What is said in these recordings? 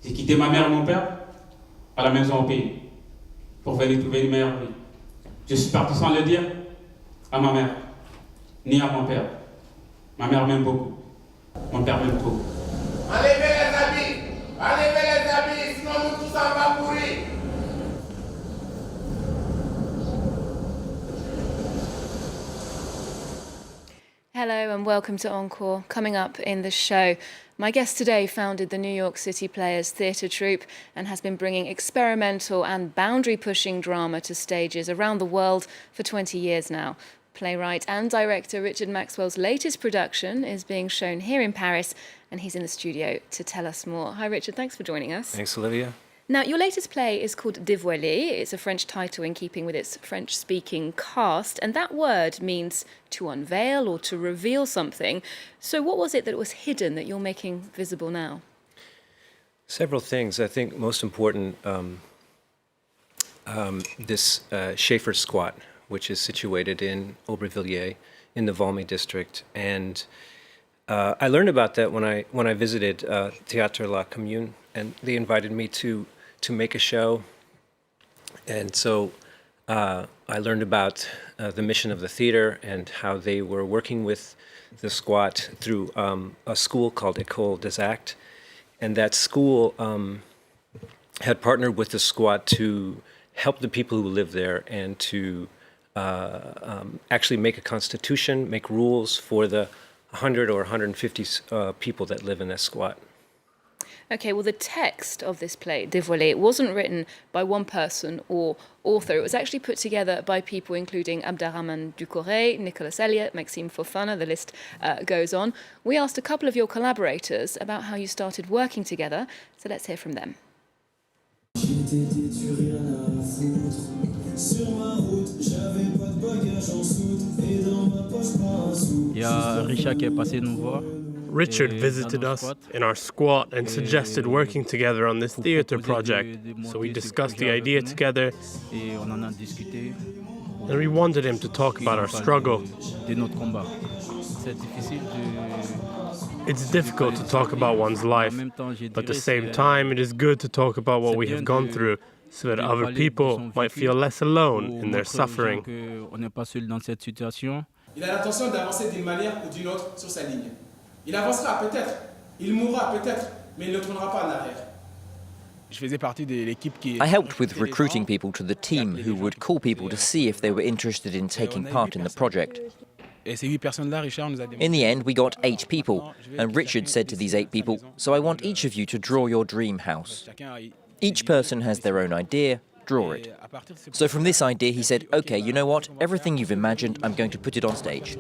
J'ai quitté ma mère et mon père à la maison au pays pour venir trouver une meilleure vie. Je suis parti sans le dire à ma mère, ni à mon père. Ma mère m'aime beaucoup, mon père m'aime beaucoup. Enlevez les habits, sinon nous tous on va mourir. Hello and welcome to Encore. Coming up in the show, my guest today founded the New York City Players Theatre Troupe and has been bringing experimental and boundary-pushing drama to stages around the world for 20 years now. Playwright and director Richard Maxwell's latest production is being shown here in Paris, and he's in the studio to tell us more. Hi Richard, thanks for joining us. Thanks, Olivia. Now, your latest play is called Dévoiler. It's a French title in keeping with its French-speaking cast, and that word means to unveil or to reveal something. So what was it that was hidden that you're making visible now? Several things. I think most important, this Schaeffer Squat, which is situated in Aubervilliers in the Valmy district. And I learned about that when I visited Théâtre, Commune, and they invited me to make a show. And so I learned about the mission of the theater and how they were working with the squat through a school called École des Actes. And that school had partnered with the squat to help the people who live there and to actually make a constitution, make rules for the 100 or 150 people that live in that squat. Okay, well, the text of this play, Dévoiler, it wasn't written by one person or author. It was actually put together by people including Abderrahmane Doucouré, Nicolas Elliot, Maxime Fofana, the list goes on. We asked a couple of your collaborators about how you started working together, so let's hear from them. Richard visited us in our squat and suggested working together on this theatre project, so we discussed the idea together and we wanted him to talk about our struggle. It's difficult to talk about one's life, but at the same time it is good to talk about what we have gone through so that other people might feel less alone in their suffering. Il a l'intention d'avancer d'une manière ou d'une autre sur sa ligne. Il avancera peut-être, il mourra peut-être, mais il ne tournera pas en arrière. I helped with recruiting people to the team who would call people to see if they were interested in taking part in the project. In the end, we got 8 people, and Richard said to these 8 people, "So I want each of you to draw your dream house. Each person has their own idea, draw it." So from this idea, he said, "Okay, you know what? Everything you've imagined, I'm going to put it on stage."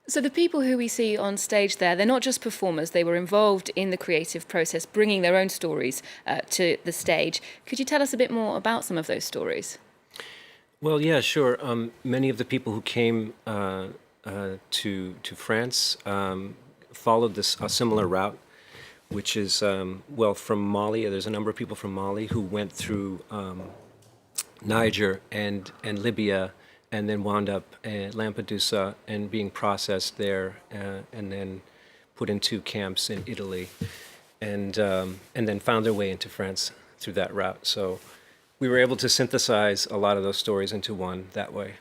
So the people who we see on stage there, they're not just performers, they were involved in the creative process, bringing their own stories to the stage. Could you tell us a bit more about some of those stories? Well, yeah, sure. Many of the people who came to France followed a similar route, which is, from Mali. There's a number of people from Mali who went through Niger and Libya, and then wound up at Lampedusa and being processed there, and then put into camps in Italy, and then found their way into France through that route. So we were able to synthesize a lot of those stories into one that way.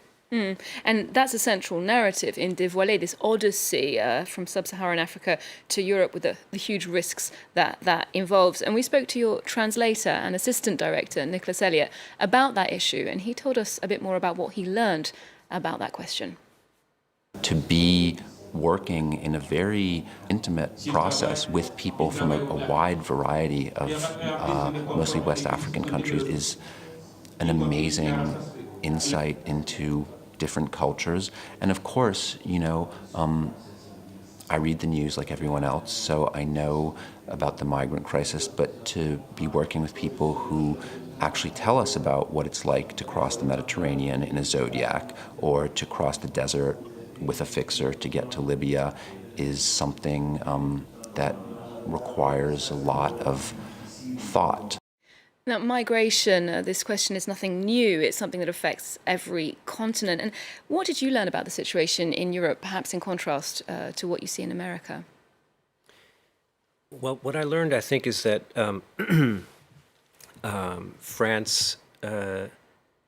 And that's a central narrative in Dévoiler, this odyssey from Sub-Saharan Africa to Europe with the huge risks that involves. And we spoke to your translator and assistant director, Nicolas Elliot, about that issue, and he told us a bit more about what he learned about that question. To be working in a very intimate process with people from a wide variety of mostly West African countries is an amazing insight into different cultures. And of course, I read the news like everyone else, so I know about the migrant crisis, but to be working with people who actually tell us about what it's like to cross the Mediterranean in a Zodiac or to cross the desert with a fixer to get to Libya is something that requires a lot of thought. Now, migration, this question is nothing new. It's something that affects every continent. And what did you learn about the situation in Europe, perhaps in contrast to what you see in America? Well, what I learned, I think, is that France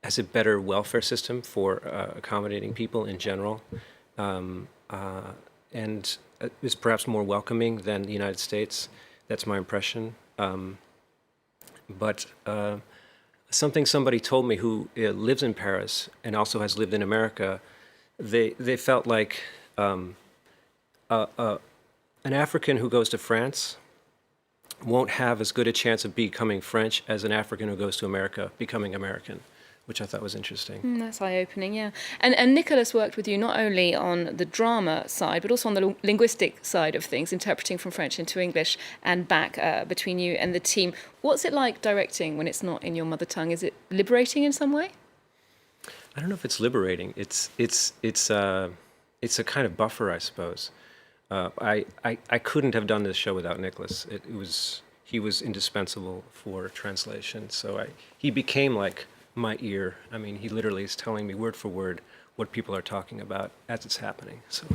has a better welfare system for accommodating people in general, and is perhaps more welcoming than the United States. That's my impression. But something somebody told me who lives in Paris and also has lived in America, they felt like an African who goes to France won't have as good a chance of becoming French as an African who goes to America becoming American, which I thought was interesting. That's eye-opening, yeah. And Nicholas worked with you not only on the drama side, but also on the linguistic side of things, interpreting from French into English and back between you and the team. What's it like directing when it's not in your mother tongue? Is it liberating in some way? I don't know if it's liberating. It's a kind of buffer, I suppose. I couldn't have done this show without Nicholas. He was indispensable for translation. So he became like my ear. I mean, he literally is telling me word for word what people are talking about as it's happening. So.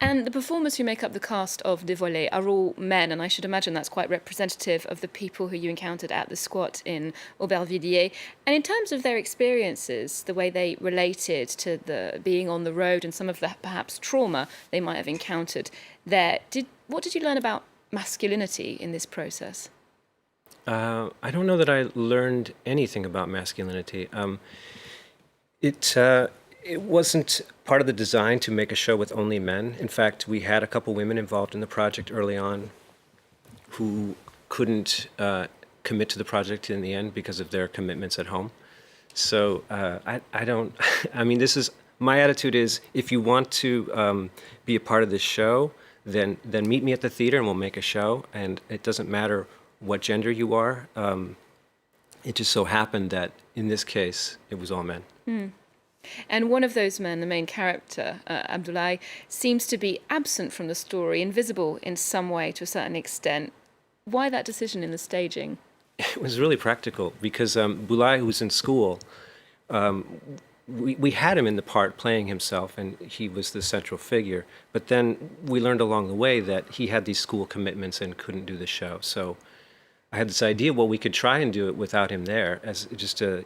And the performers who make up the cast of Dévoiler are all men, and I should imagine that's quite representative of the people who you encountered at the squat in Aubervilliers. And in terms of their experiences, the way they related to the being on the road and some of the perhaps trauma they might have encountered there, what did you learn about masculinity in this process? I don't know that I learned anything about masculinity. It wasn't part of the design to make a show with only men. In fact, we had a couple women involved in the project early on who couldn't commit to the project in the end because of their commitments at home. So I mean, my attitude is, if you want to be a part of this show, then meet me at the theater and we'll make a show. And it doesn't matter what gender you are. It just so happened that in this case, it was all men. Mm. And one of those men, the main character, Abdoulaye, seems to be absent from the story, invisible in some way to a certain extent. Why that decision in the staging? It was really practical because Boulay, who was in school, we had him in the part playing himself, and he was the central figure. But then we learned along the way that he had these school commitments and couldn't do the show. So I had this idea, well, we could try and do it without him there, as just a,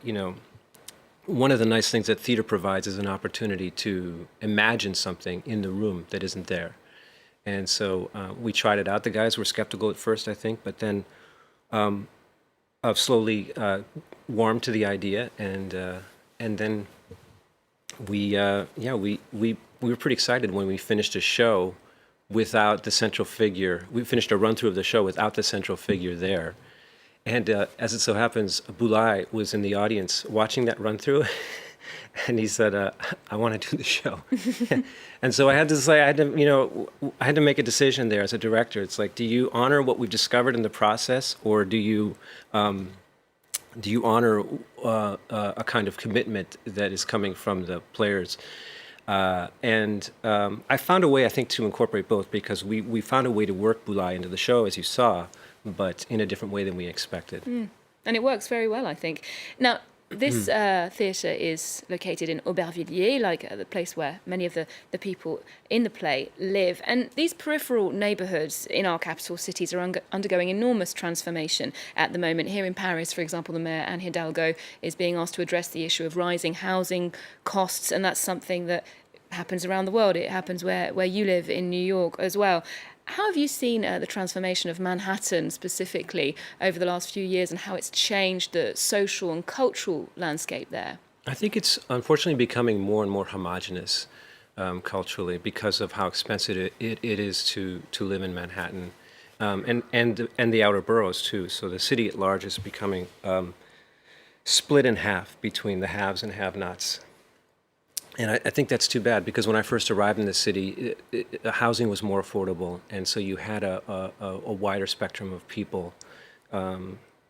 one of the nice things that theater provides is an opportunity to imagine something in the room that isn't there. And so we tried it out. The guys were skeptical at first, I think, but then I've slowly warmed to the idea, and then we were pretty excited when we finished a show without the central figure. We finished a run through of the show without the central figure there. And as it so happens, Boulay was in the audience watching that run through, and he said, "I want to do the show." And so I had to say, I had to make a decision there as a director. It's like, do you honor what we've discovered in the process, or do you honor a kind of commitment that is coming from the players? And I found a way, I think, to incorporate both, because we found a way to work Boulay into the show, as you saw, but in a different way than we expected. And it works very well, I think. Now, this theatre is located in Aubervilliers, like the place where many of the people in the play live. And these peripheral neighbourhoods in our capital cities are undergoing enormous transformation at the moment. Here in Paris, for example, the mayor, Anne Hidalgo, is being asked to address the issue of rising housing costs, and that's something that happens around the world. It happens where you live in New York as well. How have you seen the transformation of Manhattan specifically over the last few years, and how it's changed the social and cultural landscape there? I think it's unfortunately becoming more and more homogenous culturally because of how expensive it is to live in Manhattan, and the outer boroughs too. So the city at large is becoming split in half between the haves and have-nots. And I think that's too bad, because when I first arrived in the city, housing was more affordable, and so you had a wider spectrum of people.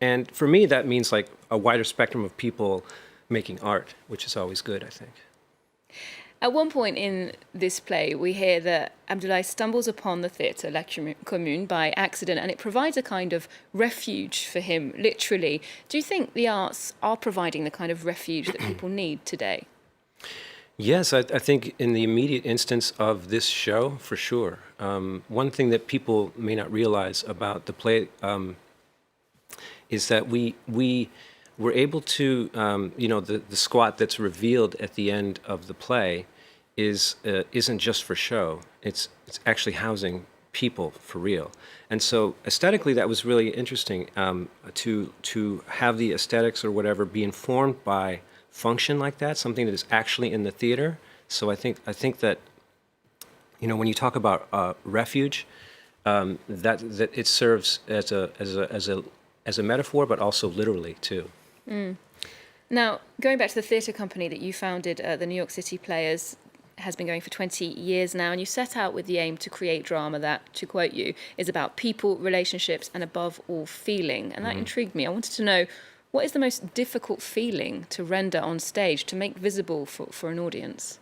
And for me, that means like a wider spectrum of people making art, which is always good, I think. At one point in this play, we hear that Abdoulaye stumbles upon the theatre, La Commune, by accident, and it provides a kind of refuge for him, literally. Do you think the arts are providing the kind of refuge that people need today? Yes, I think in the immediate instance of this show, for sure. One thing that people may not realize about the play is that we were able to, the squat that's revealed at the end of the play isn't just for show. It's actually housing people for real. And so aesthetically, that was really interesting to have the aesthetics or whatever be informed by function like that, something that is actually in the theater. So I think that, when you talk about refuge, that it serves as a metaphor, but also literally too. Mm. Now, going back to the theatre company that you founded, the New York City Players, has been going for 20 years now, and you set out with the aim to create drama that, to quote you, is about people, relationships, and above all, feeling. And that intrigued me. I wanted to know, what is the most difficult feeling to render on stage, to make visible for an audience?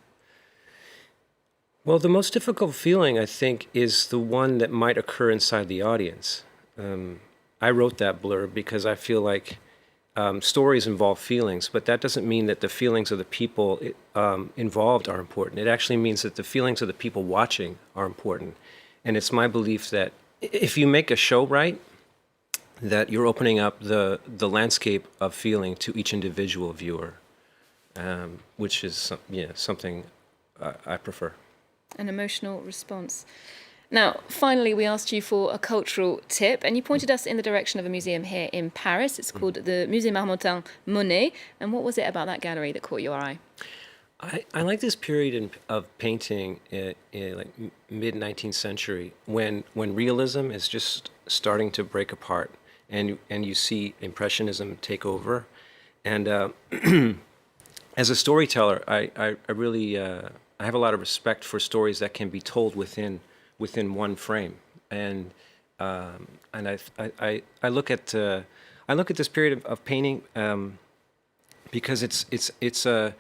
Well, the most difficult feeling, I think, is the one that might occur inside the audience. I wrote that blurb because I feel like stories involve feelings, but that doesn't mean that the feelings of the people involved are important. It actually means that the feelings of the people watching are important. And it's my belief that if you make a show right, that you're opening up the landscape of feeling to each individual viewer, which is something I prefer. An emotional response. Now, finally, we asked you for a cultural tip, and you pointed us in the direction of a museum here in Paris. It's called the Musée Marmottan Monet. And what was it about that gallery that caught your eye? I like this period of painting in like mid-19th century when realism is just starting to break apart, and you see Impressionism take over. And as a storyteller, I really I have a lot of respect for stories that can be told within one frame, and I look at this period of painting because it's a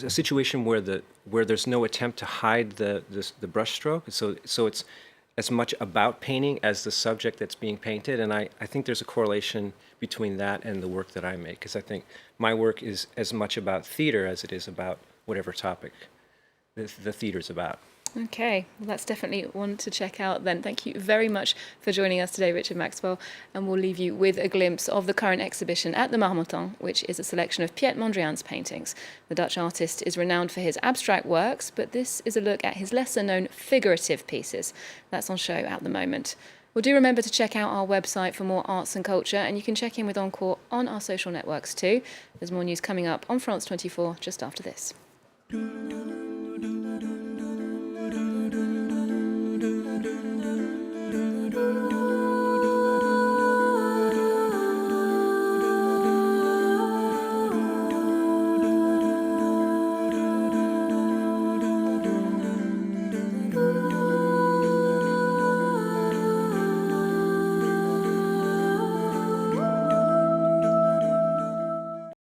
situation where there's no attempt to hide the brushstroke. So it's as much about painting as the subject that's being painted, and I think there's a correlation between that and the work that I make, because I think my work is as much about theater as it is about whatever topic the theater's about. Okay, well, that's definitely one to check out then. Thank you very much for joining us today, Richard Maxwell, and we'll leave you with a glimpse of the current exhibition at the Marmottan, which is a selection of Piet Mondrian's paintings. The Dutch artist is renowned for his abstract works, but this is a look at his lesser-known figurative pieces. That's on show at the moment. Well, do remember to check out our website for more arts and culture, and you can check in with Encore on our social networks too. There's more news coming up on France 24 just after this.